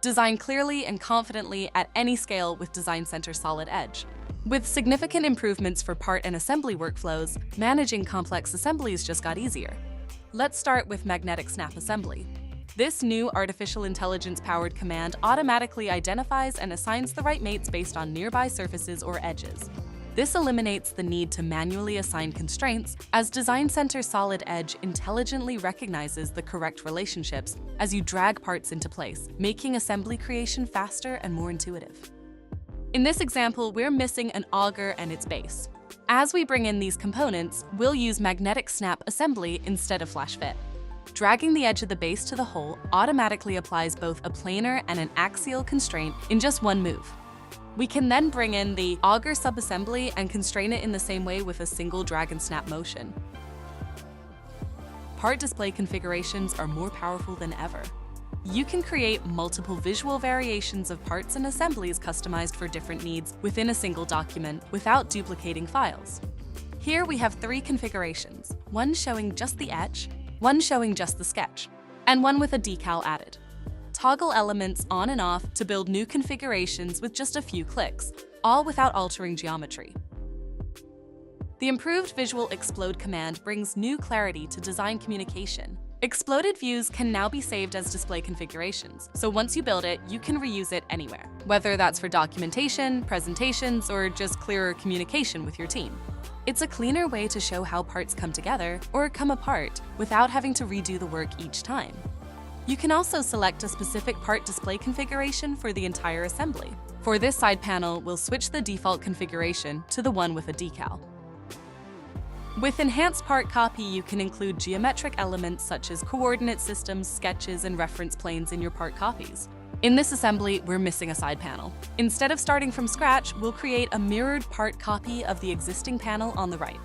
Design clearly and confidently at any scale with Designcenter Solid Edge. With significant improvements for part and assembly workflows, managing complex assemblies just got easier. Let's start with magnetic snap assembly. This new artificial intelligence-powered command automatically identifies and assigns the right mates based on nearby surfaces or edges. This eliminates the need to manually assign constraints, as Designcenter Solid Edge intelligently recognizes the correct relationships as you drag parts into place, making assembly creation faster and more intuitive. In this example, we're missing an auger and its base. As we bring in these components, we'll use magnetic snap assembly instead of flash fit. Dragging the edge of the base to the hole automatically applies both a planar and an axial constraint in just one move. We can then bring in the auger subassembly and constrain it in the same way with a single drag and snap motion. Part display configurations are more powerful than ever. You can create multiple visual variations of parts and assemblies customized for different needs within a single document without duplicating files. Here we have 3 configurations, one showing just the edge, one showing just the sketch, and one with a decal added. Toggle elements on and off to build new configurations with just a few clicks, all without altering geometry. The improved visual explode command brings new clarity to design communication. Exploded views can now be saved as display configurations, so once you build it, you can reuse it anywhere, whether that's for documentation, presentations, or just clearer communication with your team. It's a cleaner way to show how parts come together or come apart without having to redo the work each time. You can also select a specific part display configuration for the entire assembly. For this side panel, we'll switch the default configuration to the one with a decal. With Enhanced Part Copy, you can include geometric elements such as coordinate systems, sketches, and reference planes in your part copies. In this assembly, we're missing a side panel. Instead of starting from scratch, we'll create a mirrored part copy of the existing panel on the right.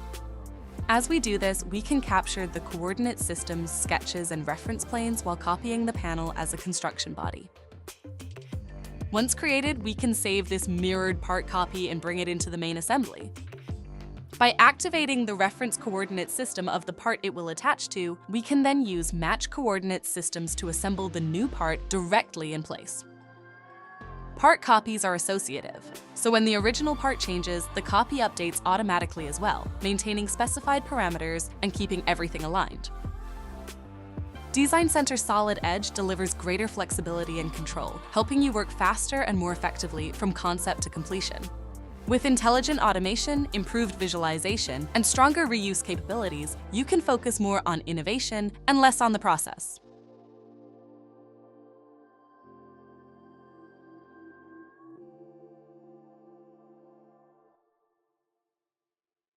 As we do this, we can capture the coordinate systems, sketches, and reference planes while copying the panel as a construction body. Once created, we can save this mirrored part copy and bring it into the main assembly. By activating the reference coordinate system of the part it will attach to, we can then use match coordinate systems to assemble the new part directly in place. Part copies are associative, so when the original part changes, the copy updates automatically as well, maintaining specified parameters and keeping everything aligned. Designcenter Solid Edge delivers greater flexibility and control, helping you work faster and more effectively from concept to completion. With intelligent automation, improved visualization, and stronger reuse capabilities, you can focus more on innovation and less on the process.